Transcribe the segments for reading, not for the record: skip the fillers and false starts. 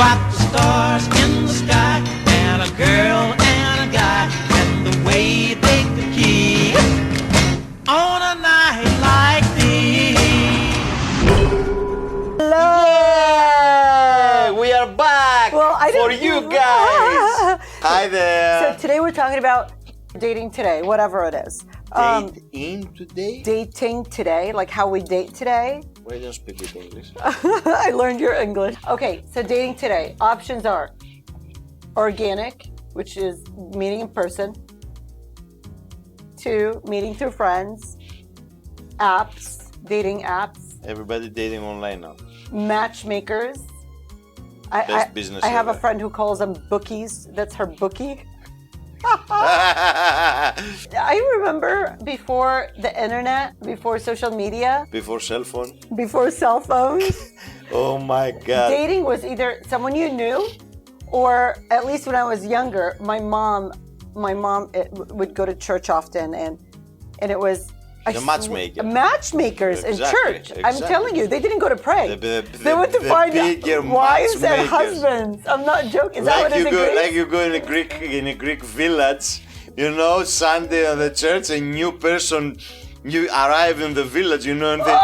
about the stars in the sky, and a girl and a guy, and the way they could kiss on a night like this. Hello. Yeah, we are back for you guys. Hi there. So today we're talking about dating today, whatever it is. Dating today? Dating today, like how we date today. Why don't you speak with English? I learned your English. Okay, so dating today. Options are organic, which is meeting in person. 2, meeting through friends. Apps, dating apps. Everybody dating online now. Matchmakers. Best business I have a ever. friend who calls them bookies. That's her bookie. I remember before the internet, before social media, Before cell phone. before cell phones, Oh my God. dating was either someone you knew, or at least when I was younger, my mom would go to church often, and it was The matchmaker. Matchmakers in Exactly, church. I'm exactly. telling you, they didn't go to pray. They went to the find bigger wives and matchmakers. husbands. I'm not joking. Is that what it is in Greece? Like you go in a Greek village, you know, Sunday at the church, a new person, you arrive in the village, you know, and they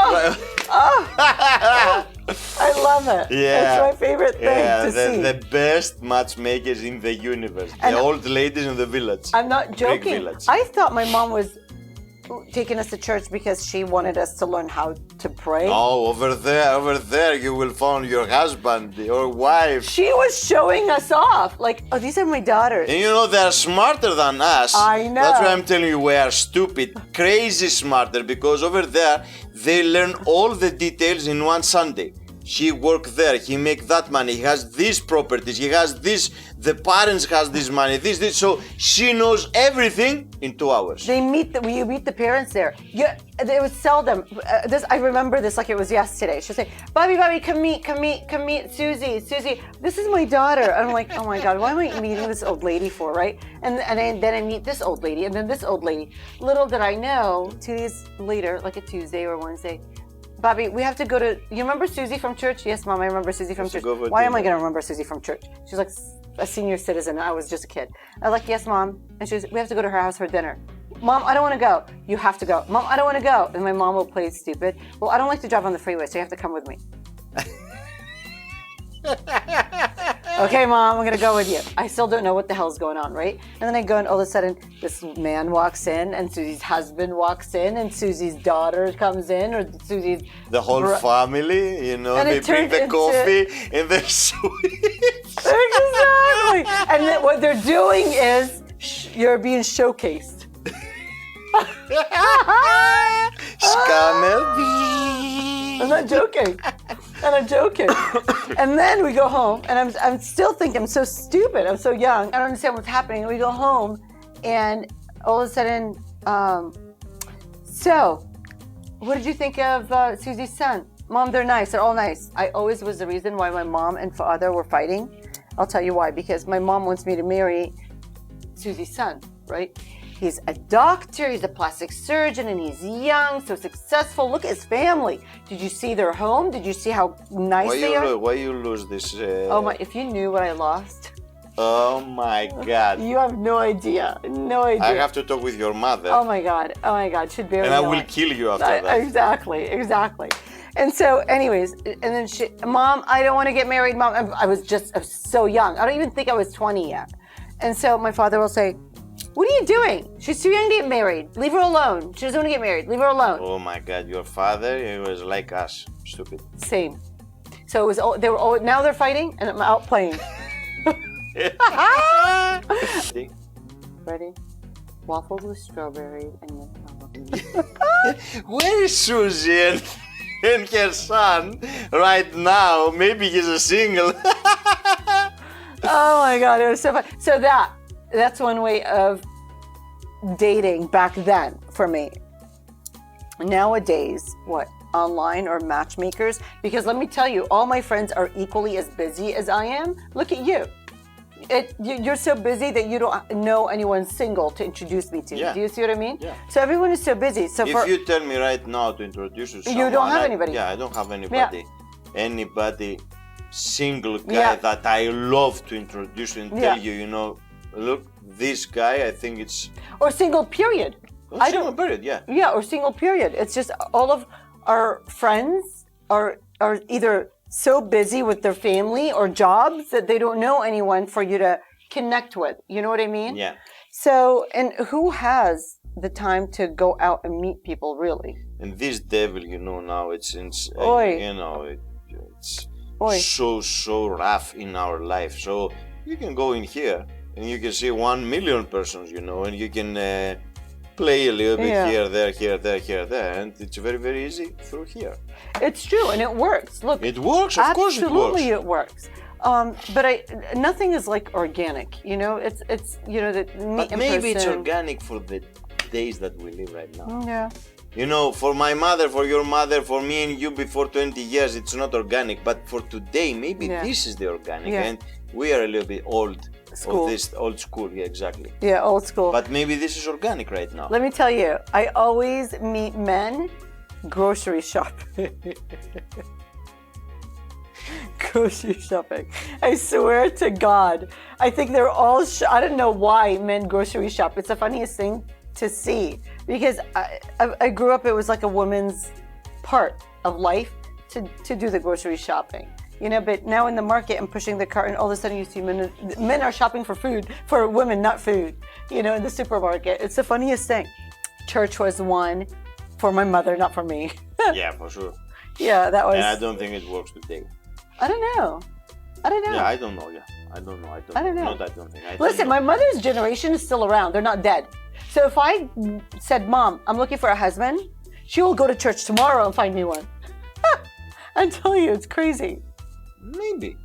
I love it. Yeah. It's my favorite thing to see. The best matchmakers in the universe. And the old ladies in the village. I'm not joking. village. I thought my mom was taking us to church because she wanted us to learn how to pray. Oh, over there, you will find your husband, your wife. She was showing us off, like, oh, these are my daughters. And you know, they are smarter than us. I know. That's why I'm telling you, we are stupid, crazy smarter, because over there, they learn all the details in one Sunday. She worked there, he make that money, he has these properties, he has this, the parents has this money, this, so she knows everything in 2 hours. You meet the parents there. It was seldom. I remember this like it was yesterday. She'll say, Bobby, come meet Susie. This is my daughter. I'm like, oh my God, why am I meeting this old lady for, right? And then I meet this old lady, and then this old lady. Little did I know, 2 days later, like a Tuesday or Wednesday, Bobby, we have to go to, you remember Susie from church? Yes, Mom, I remember Susie from church. Why am I going to remember Susie from church? She's like a senior citizen. I was just a kid. I was like, yes, Mom. And she was, we have to go to her house for dinner. Mom, I don't want to go. You have to go. Mom, I don't want to go. And my mom will play stupid. Well, I don't like to drive on the freeway, so you have to come with me. Okay, Mom, I'm going to go with you. I still don't know what the hell's going on, right? And then I go, and all of a sudden, this man walks in, and Susie's husband walks in, and Susie's daughter comes in, or Susie's... The whole family, you know, And they it bring turned the into- coffee and the sweets. Exactly. And then what they're doing is, you're being showcased. Scanner. I'm not joking. And I'm joking. And then we go home, and I'm still thinking, I'm so stupid. I'm so young. I don't understand what's happening. And we go home, and all of a sudden, so, what did you think of Susie's son? Mom, they're nice. They're all nice. I always was the reason why my mom and father were fighting. I'll tell you why. Because my mom wants me to marry Susie's son, right? He's a doctor, he's a plastic surgeon, and he's young, so successful. Look at his family. Did you see their home? Did you see how nice they are? Why you lose this? Oh my, if you knew what I lost. Oh my God. You have no idea. No idea. I have to talk with your mother. Oh my God. She'd barely And I know will it. kill you after that. Exactly. And so, anyways, and then Mom, I don't want to get married, Mom. I was so young. I don't even think I was 20 yet. And so my father will say, what are you doing? She's too young to get married. Leave her alone. She doesn't want to get married. Leave her alone. Oh my God, your father, he was like us, stupid. Same. So it was. Now they're fighting, and I'm out playing. Ready? Waffles with strawberries and milk. Where is Susie and her son right now? Maybe he's a single. Oh my God, it was so fun. So that's one way of dating back then for me. Nowadays, what? Online or matchmakers? Because let me tell you, all my friends are equally as busy as I am. Look at you. You're so busy that you don't know anyone single to introduce me to. Yeah. Do you see what I mean? Yeah. So everyone is so busy. So If you tell me right now to introduce you to someone, you don't have anybody. Yeah, I don't have anybody. Anybody single guy Yeah. that I love to introduce and tell you, you know, look, this guy, I think it's Or single period. I single don't. period, yeah. Yeah, or single period. It's just all of our friends are either so busy with their family or jobs that they don't know anyone for you to connect with. You know what I mean? Yeah. So, and who has the time to go out and meet people really? And this devil, you know, now it's Oi. you know, it's Oi. so rough in our life. So you can go in here and you can see 1 million persons, you know, and you can play a little bit Yeah. here, there, and it's very easy through here. It's true, and it works. Look, It works, of course it works. absolutely, it works. But nothing is like organic. You know, it's you know that meet But in maybe it's person. organic for the days that we live right now. Yeah. You know, for my mother, for your mother, for me and you before 20 years, it's not organic. But for today, maybe Yeah. this is the organic. Yeah. And we are a little bit old. School. Of this old school, yeah, exactly. Yeah, old school. But maybe this is organic right now. Let me tell you, I always meet men grocery shopping. Grocery shopping. I swear to God. I think they're all, I don't know why men grocery shop. It's the funniest thing to see. Because I grew up, it was like a woman's part of life to do the grocery shopping. You know, but now in the market and pushing the cart, and all of a sudden you see men are shopping for food, for women, not food, you know, in the supermarket. It's the funniest thing. Church was one for my mother, not for me. Yeah, for sure. Yeah, that was. And I don't think it works today. I don't know. Yeah, I don't know. Yeah, I don't know. I don't know. Not I don't think. I Listen, don't know. my mother's generation is still around. They're not dead. So if I said, Mom, I'm looking for a husband, she will go to church tomorrow and find me one. I'm telling you, it's crazy. Maybe.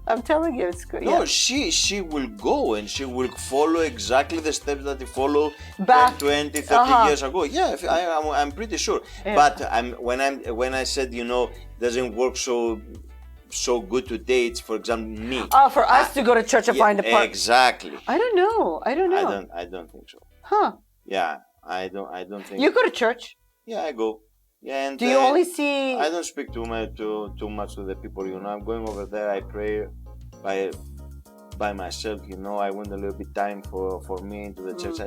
I'm telling you, it's good. No, Yeah. she will go and she will follow exactly the steps that they follow Back- 20, 30 years ago. Yeah, I'm pretty sure. Yeah. But when I said, you know, doesn't work so good today, it's for example me. Oh, for us to go to church and Yeah, find a partner. exactly. I don't know. I don't know. I don't think so. Huh. Yeah, I don't think. You go to church. Yeah, I go. Yeah, and Do you only see... I don't speak too much to the people, you know. I'm going over there. I pray by myself, you know. I want a little bit time for me into the church.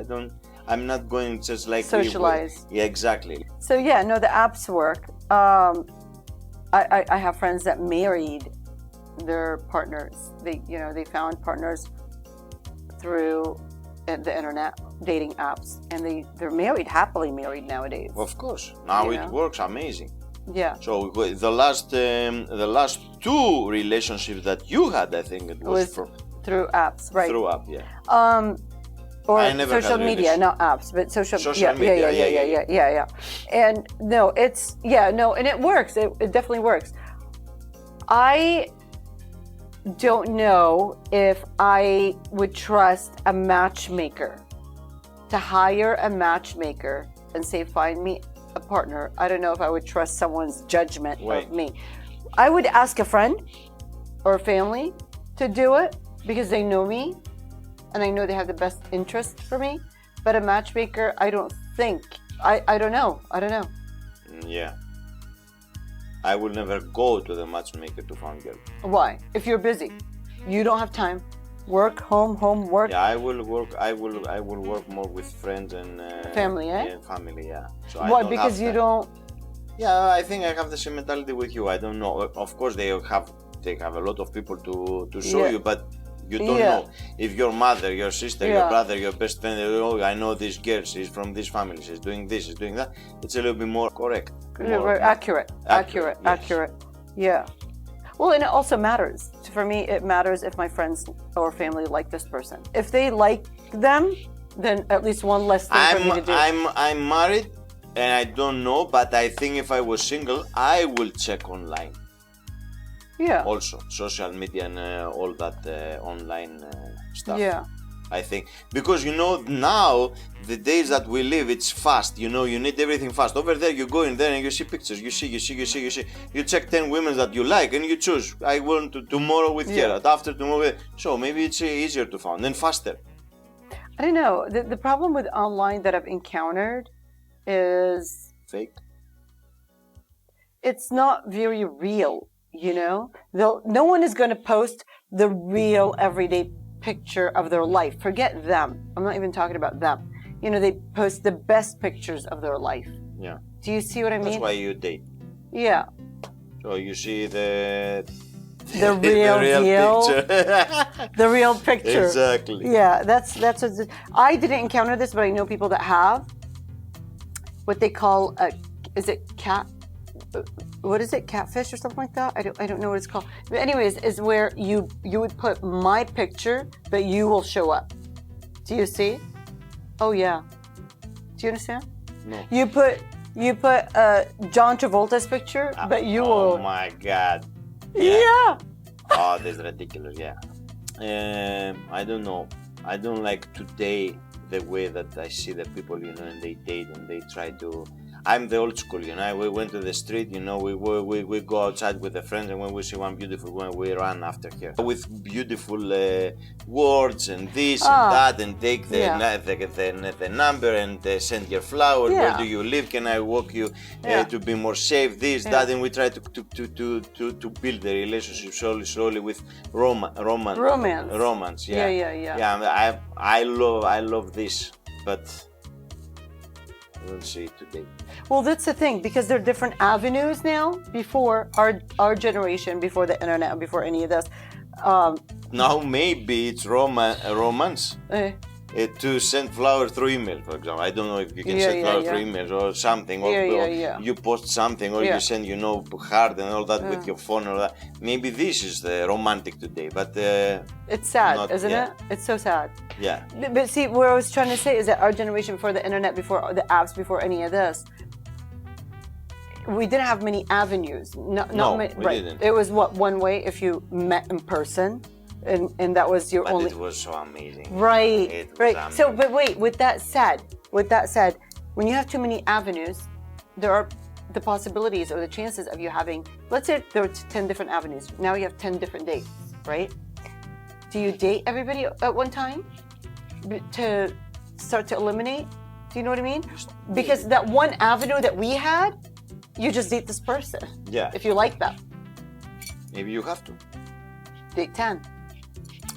I'm not going just like Socialize. Yeah, exactly. So yeah, no, the apps work. I have friends that married their partners. They found partners through the internet dating apps, and they're married, happily married nowadays. Of course. Now Yeah. it works amazing. Yeah. So the last two relationships that you had, I think it was from through apps, right? through app, yeah. Or I never social had media, relation- not apps, but social Social media, yeah. And no, and it works. It definitely works. I don't know if I would trust a matchmaker to hire a matchmaker and say, find me a partner. I don't know if I would trust someone's judgment Right. of me. I would ask a friend or family to do it because they know me and I know they have the best interest for me. But a matchmaker, I don't think. I don't know. Yeah. I will never go to the matchmaker to find girl. Why? If you're busy, you don't have time. Work, home, work. Yeah, I will work more with friends and Family, eh? Yeah, family, yeah. So Why? Because you don't. Yeah, I think I have the same mentality with you. I don't know. Of course, they have a lot of people to show Yeah. you, but you don't Yeah. know if your mother, your sister, Yeah. your brother, your best friend. Oh, I know this girl. She's from this family. She's doing this. She's doing that. It's a little bit more correct. More Accurate. yes. Yeah. Well, and it also matters. For me, it matters if my friends or family like this person. If they like them, then at least one less thing for me to do. I'm married, and I don't know. But I think if I was single, I will check online. Yeah. Also, social media and all that online stuff. Yeah. I think because you know now the days that we live, it's fast. You know, you need everything fast. Over there, you go in there and you see pictures. You see. You check 10 women that you like and you choose. I want to tomorrow with her, after tomorrow. So maybe it's easier to find and faster. I don't know. The problem with online that I've encountered is Fake. it's not very real. You know, no one is going to post the real everyday picture of their life. Forget them. I'm not even talking about them. You know, they post the best pictures of their life. Yeah. Do you see what I mean? That's why you date. Yeah. So you see the The real deal. picture. The real picture. Exactly. Yeah, that's what I didn't encounter this, but I know people that have what they call is it cat? What is it? Catfish or something like that? I don't know what it's called. But anyways, is where you would put my picture, but you will show up. Do you see? Oh yeah. Do you understand? No. You put John Travolta's picture, but you will. Oh my God. Yeah. Oh, that's ridiculous. Yeah. I don't know. I don't like today the way that I see the people, you know, and they date and they try to. I'm the old school, you know. We went to the street, you know. We go outside with the friends, and when we see one beautiful woman, we run after her with beautiful words and this and that, and take the number and send your flower. Yeah. Where do you live? Can I walk you to be more safe? This, that, and we try to build the relationship slowly with romance. Yeah. Yeah. I love this, but I don't see it today. Well, that's the thing, because there are different avenues now. Before our generation, before the internet, before any of this. Now maybe it's romance to send flowers through email, for example. I don't know if you can send flowers through emails or something, or you post something, or you send, you know, heart and all that with your phone or that. Maybe this is the romantic today, but it's sad, isn't it? It's so sad. Yeah. But see, what I was trying to say is that our generation, before the internet, before the apps, before any of this, we didn't have many avenues. No, many, we right. didn't. It was one way if you met in person, and that was your only. It was so amazing. Right, right. Amazing. So, but wait. With that said, when you have too many avenues, there are the possibilities or the chances of you having. Let's say there were 10 different avenues. Now you have 10 different dates, right? Do you date everybody at one time to start to eliminate? Do you know what I mean? Because that one avenue that we had, you just date this person. Yeah. If you like them. Maybe you have to. Date 10.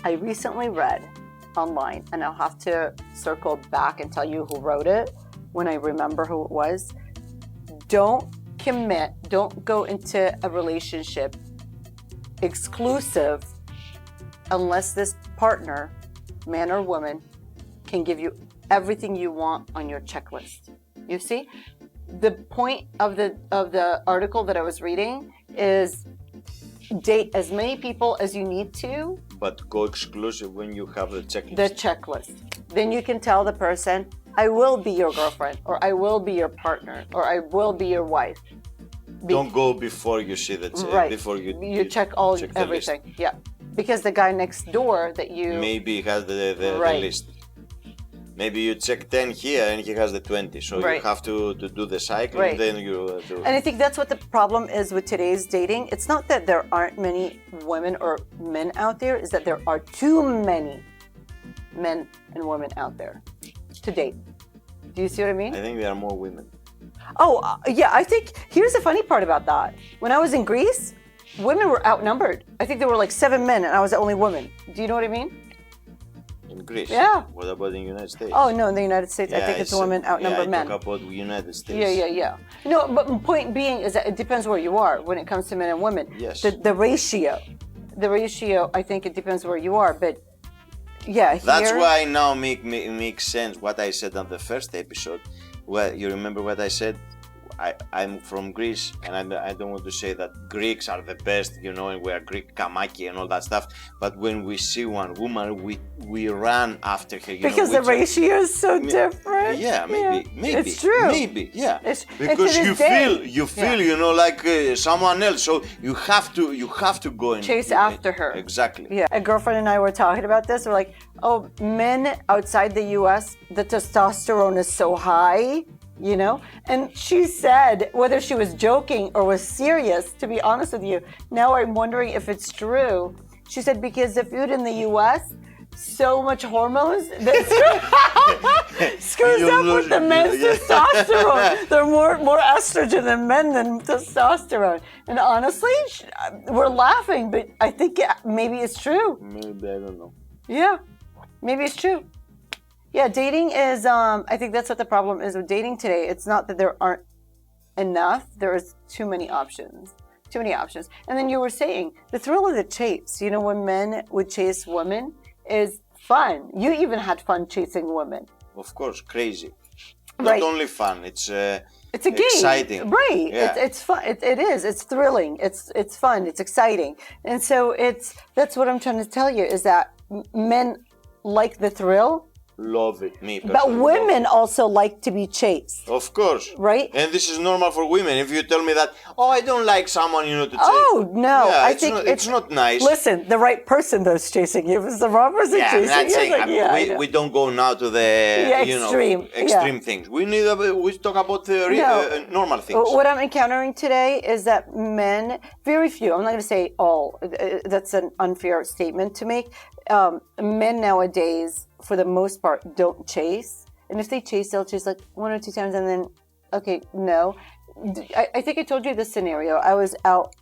I recently read online, and I'll have to circle back and tell you who wrote it when I remember who it was. Don't commit, don't go into a relationship exclusive unless this partner, man or woman, can give you everything you want on your checklist. You see? The point of the article that I was reading is date as many people as you need to. But go exclusive when you have the checklist. The checklist. Then you can tell the person, I will be your girlfriend, or I will be your partner, or I will be your wife. Don't go before you see the right. Before you check everything. List. Yeah. Because the guy next door that you maybe has the list. Maybe you check 10 here and he has the 20. So you have to do the cycle and then you do. And I think that's what the problem is with today's dating. It's not that there aren't many women or men out there, it's that there are too many men and women out there to date. Do you see what I mean? I think there are more women. Oh, yeah. I think here's the funny part about that. When I was in Greece, women were outnumbered. I think there were like 7 men and I was the only woman. Do you know what I mean? In Greece? Yeah. What about in the United States? Oh, no, in the United States, I think it's women outnumber men. I talk about the United States. Yeah. No, but my point being is that it depends where you are when it comes to men and women. Yes. The ratio, I think it depends where you are, but yeah. Here, that's why now makes sense what I said on the first episode. Well, you remember what I said? I'm from Greece, and I don't want to say that Greeks are the best, you know, and we are Greek kamaki and all that stuff. But when we see one woman, we run after her. Because the ratio is so different. Yeah, maybe. It's true. Maybe, yeah. Because you feel, you know, like someone else. So you have to go and chase after her. Exactly. Yeah. A girlfriend and I were talking about this. We're like, oh, men outside the U.S., the testosterone is so high. You know, and she said, whether she was joking or was serious, to be honest with you, now I'm wondering if it's true. She said, because the food in the US, so much hormones that screws You up lose- with the men's yeah. testosterone. They're more estrogen in men than testosterone. And honestly, we're laughing, but I think maybe it's true. Maybe, I don't know. Yeah, maybe it's true. Yeah, dating is, I think that's what the problem is with dating today. It's not that there aren't enough, there is too many options. Too many options. And then you were saying, the thrill of the chase, you know, when men would chase women is fun. You even had fun chasing women. Of course, crazy. Right. Not only fun, it's a game. exciting. Right. Yeah. It's fun. It is. It's thrilling. It's fun. It's exciting. And so that's what I'm trying to tell you is that men like the thrill. Love it, me But personally. women also like to be chased. Of course. Right? And this is normal for women. If you tell me that, oh, I don't like someone, to chase. Oh, no. Yeah, I it's think not, it's not nice. Listen, the right person that's chasing you. If it's the wrong person Yeah, I'm chasing not you, saying, it's like, I know. we don't go now to the extreme things. We talk about the normal things. What I'm encountering today is that men, very few, I'm not going to say all, that's an unfair statement to make. Men nowadays, for the most part, don't chase. And if they chase, they'll chase like 1 or 2 times and then, okay, no. I think I told you this scenario. I was out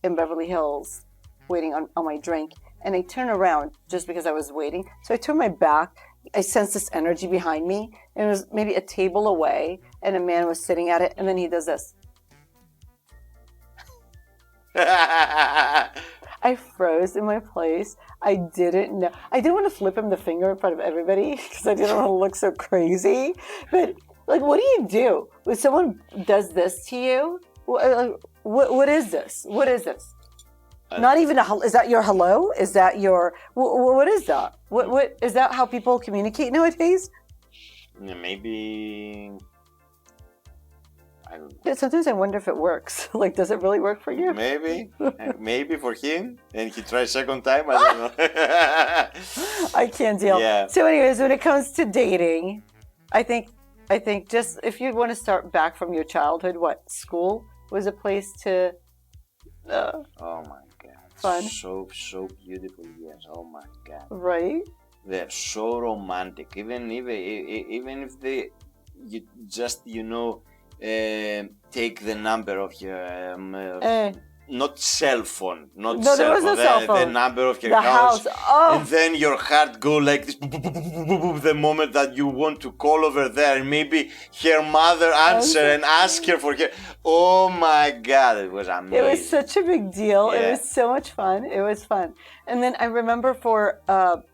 in Beverly Hills waiting on my drink, and I turned around just because I was waiting. So I turned my back. I sensed this energy behind me, and it was maybe a table away, and a man was sitting at it, and then he does this. I froze in my place. I didn't know. I didn't want to flip him the finger in front of everybody because I didn't want to look so crazy. But, like, what do you do when someone does this to you? What is this? What is this? Not even is that your hello? Is that your, what is that? What is that how people communicate nowadays? Yeah, maybe. I don't know. Yeah, sometimes I wonder if it works. Like, does it really work for you? Maybe for him, and he tries second time. I don't know. I can't deal. Yeah. So, anyways, when it comes to dating, I think just if you want to start back from your childhood, school was a place to. Oh my God! Fun. So beautiful. Yes. Oh my God. Right. They're so romantic. Even if they, you just take the number of your not cell phone, No, there was no cell phone. The number of your The house. Oh. And then your heart go like this the moment that you want to call over there, and maybe her mother answer and ask her for her. Oh my God, it was amazing. It was such a big deal. Yeah. It was so much fun. It was fun. And then I remember for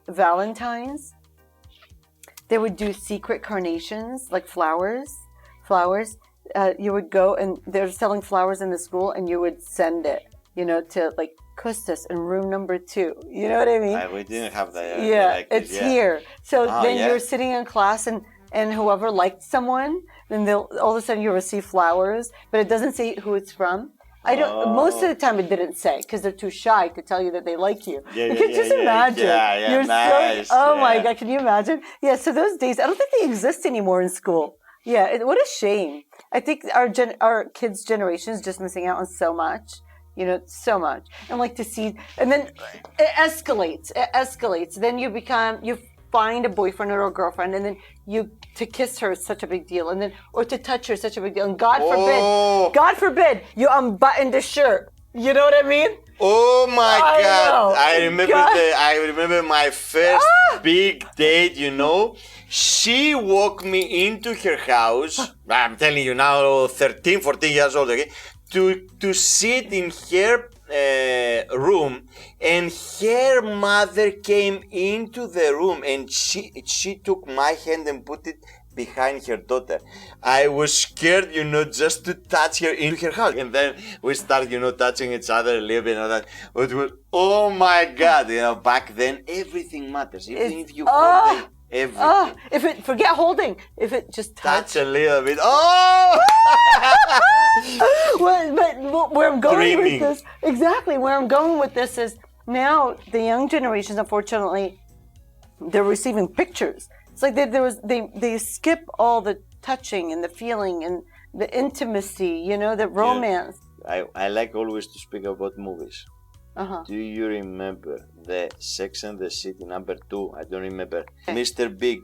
Valentine's, they would do secret carnations, like flowers. You would go and they're selling flowers in the school, and you would send it, to like Custis in room number 2. You know what I mean? We didn't have that. Yeah, it's here. So then yeah. you're sitting in class, and whoever liked someone, then all of a sudden you receive flowers, but it doesn't say who it's from. Most of the time it didn't say because they're too shy to tell you that they like you. Yeah, You can just imagine. Yeah, You're nice. My God, can you imagine? Yeah, so those days, I don't think they exist anymore in school. Yeah, what a shame. I think our kids' generation is just missing out on so much. So much. And like to see, and then it escalates. Then you find a boyfriend or a girlfriend, and then to kiss her is such a big deal, and then or to touch her is such a big deal, and God forbid you unbutton the shirt. You know what I mean? Oh my God! Know. I remember my first big date. She walked me into her house. I'm telling you now, 13, 14 years old. Okay, to sit in her room, and her mother came into the room, and she took my hand and put it behind her daughter. I was scared, just to touch her in her house. And then we started, touching each other a little bit and that. It was, oh my God, back then everything matters. Even if you hold them, everything. Forget holding. If it just touch a little bit. Oh! But where I'm going Dreaming. with this, exactly, where I'm going with this is now the young generations, unfortunately, they're receiving pictures. It's like they skip all the touching and the feeling and the intimacy, the romance. I like always to speak about movies. Do you remember the Sex and the City #2? I don't remember. Mr. Big.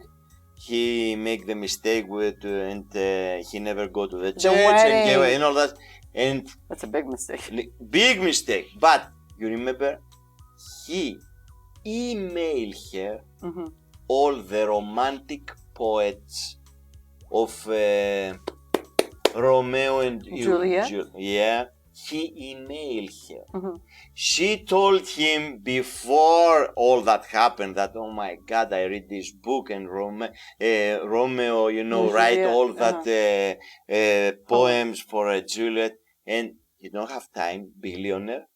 He make the mistake with and he never go to the church and gave and all that. And that's a big mistake. Big mistake. But you remember, he emailed her all the romantic poets of Romeo and Juliet. Yeah, he emailed her. She told him before all that happened that, oh my God, I read this book and Romeo, you know, write all that poems for Juliet, and you don't have time, billionaire.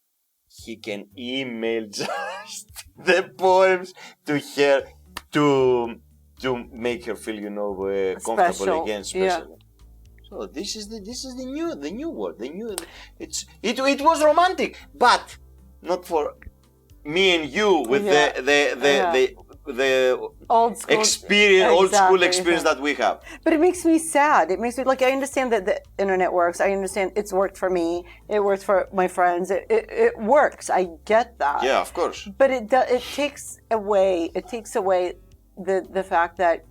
He can email just the poems to her to make her feel, you know, comfortable Special. again, special. So this is the new word. It was romantic, but not for me and you with the old school experience, old school experience that we have. But it makes me sad. It makes me like, I understand that the internet works. I understand it's worked for me. It works for my friends. It works. I get that. Yeah, of course. But it takes away. It takes away the fact that,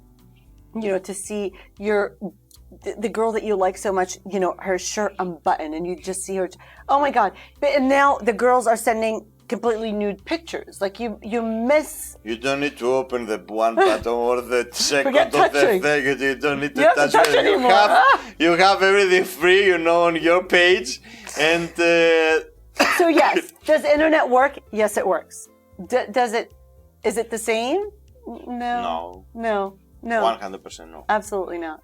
you know, to see the girl that you like so much, you know, her shirt unbuttoned, and you just see her. Oh my God! And now the girls are sending completely nude pictures. Like you miss. You don't need to open the one button or the second of the touching. thing. You don't need to You have to touch it. anymore. You have everything free, you know, on your page, and. So yes, does the internet work? Yes, it works. Does it? Is it the same? No. 100% no. Absolutely not.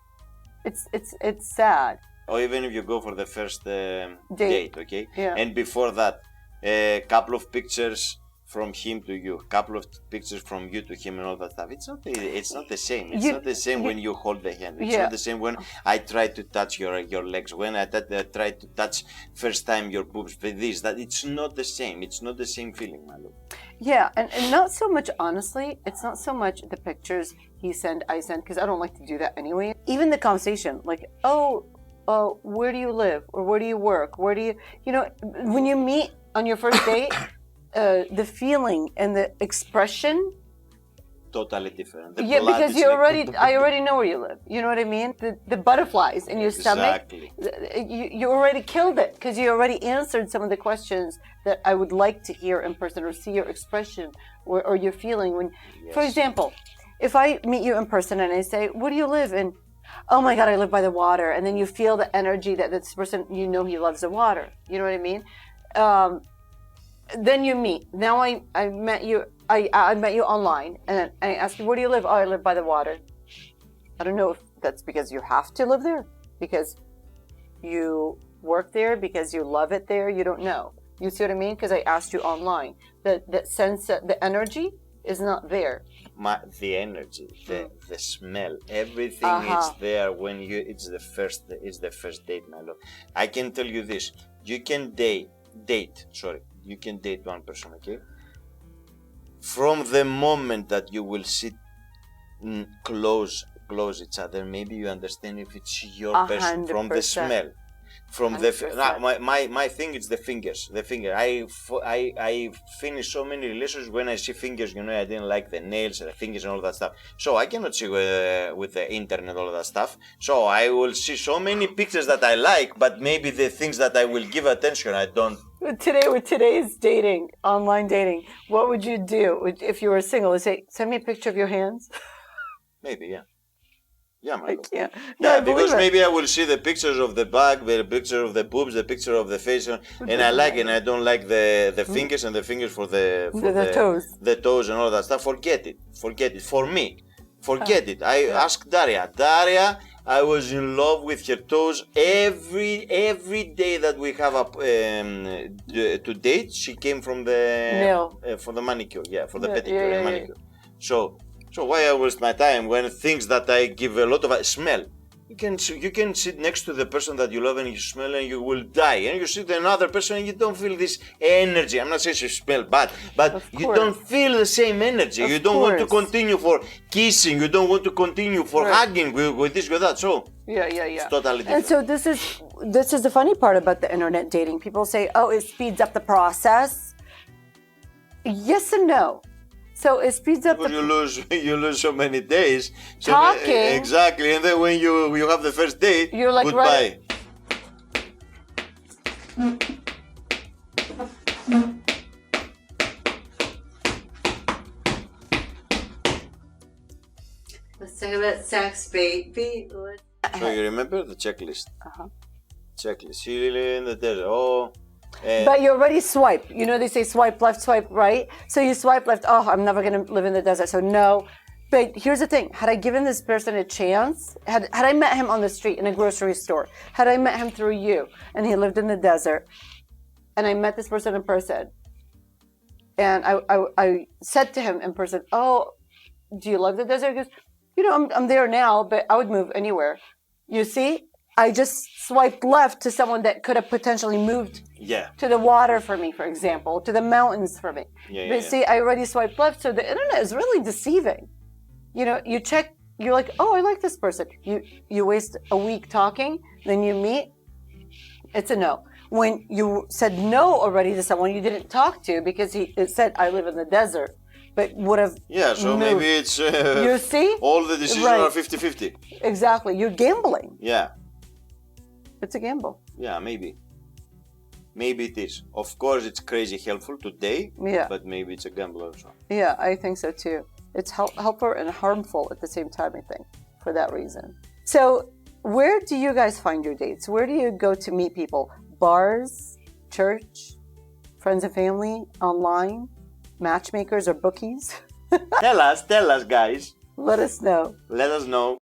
It's sad. Or even if you go for the first date, okay? Yeah. And before that, a couple of pictures from him to you, couple of pictures from you to him and all that stuff. It's not the same. It's not the same when you hold the hand. It's not the same when I try to touch your legs. When I try to touch first time your boobs with this. That it's not the same. It's not the same feeling, my love. Yeah, and not so much, honestly, it's not so much the pictures he send, I send, because I don't like to do that anyway. Even the conversation, like, where do you live? Or where do you work? Where do you know, when you meet on your first date, the feeling and the expression. Totally different. Because I already know where you live. You know what I mean? The butterflies in your stomach. You already killed it because you already answered some of the questions that I would like to hear in person or see your expression or your feeling when, for example, if I meet you in person and I say, where do you live? And oh my God, I live by the water. And then you feel the energy that this person, you know, he loves the water. You know what I mean? Then you meet. Now I met you. I met you online, and I asked you, where do you live? Oh, I live by the water. I don't know if that's because you have to live there, because you work there, because you love it there. You don't know. You see what I mean? Because I asked you online. That sense, the energy is not there. The energy, the smell, everything is there when it's the first date, my love. I can tell you this: you can date. You can date one person, okay? From the moment that you will sit close each other, maybe you understand if it's your person from the smell. From my thing is the fingers. I finished so many relationships when I see fingers. You know, I didn't like the nails, the fingers, and all that stuff. So I cannot see with the internet all that stuff. So I will see so many pictures that I like, but maybe the things that I will give attention, I don't. With today's dating, online dating, what would you do if you were single? Would say, send me a picture of your hands. Maybe, yeah. Yeah, my love. Yeah, because maybe I will see the pictures of the back, the picture of the boobs, the picture of the face, and I like it. And I don't like the fingers and the fingers for the toes. The toes and all that stuff. Forget it. For me, forget it. I asked Daria, I was in love with her toes every day that we have to date. She came from the for the manicure, for the pedicure and manicure. So why I waste my time when things that I give a lot of smell? You can sit next to the person that you love and you smell and you will die. And you see another person and you don't feel this energy. I'm not saying you smell bad, but you don't feel the same energy. You don't want to continue for kissing. You don't want to continue for hugging with this, with that. So it's totally different. And so this is the funny part about the internet dating. People say, oh, it speeds up the process. Yes and no. So it speeds up Because the you lose so many days. So Talking. Exactly. And then when you have the first date, You're like, goodbye. Let's talk about sex, baby. So you remember the checklist? Uh-huh. Checklist. She in the desert. Oh. But you already swipe. You know they say swipe left, swipe right. So you swipe left. Oh, I'm never gonna live in the desert. So no. But here's the thing: had I given this person a chance, had I met him on the street in a grocery store, had I met him through you, and he lived in the desert, and I met this person in person, and I said to him in person, "Oh, do you love the desert?" He goes, "You know, I'm there now, but I would move anywhere." You see, I just swiped left to someone that could have potentially moved to the water for me, for example, to the mountains for me. But see, I already swiped left, so the internet is really deceiving. You know, you check, you're like, oh, I like this person. You waste a week talking, then you meet, it's a no. When you said no already to someone you didn't talk to because it said, I live in the desert, but would have so moved. maybe it's... you see? All the decisions are 50-50. Exactly. You're gambling. Yeah. It's a gamble. Yeah, maybe. Maybe it is. Of course, it's crazy helpful today, but maybe it's a gamble also. Yeah, I think so too. It's helpful and harmful at the same time, I think, for that reason. So where do you guys find your dates? Where do you go to meet people? Bars, church, friends and family, online, matchmakers or bookies? Tell us, guys. Let us know. Let us know.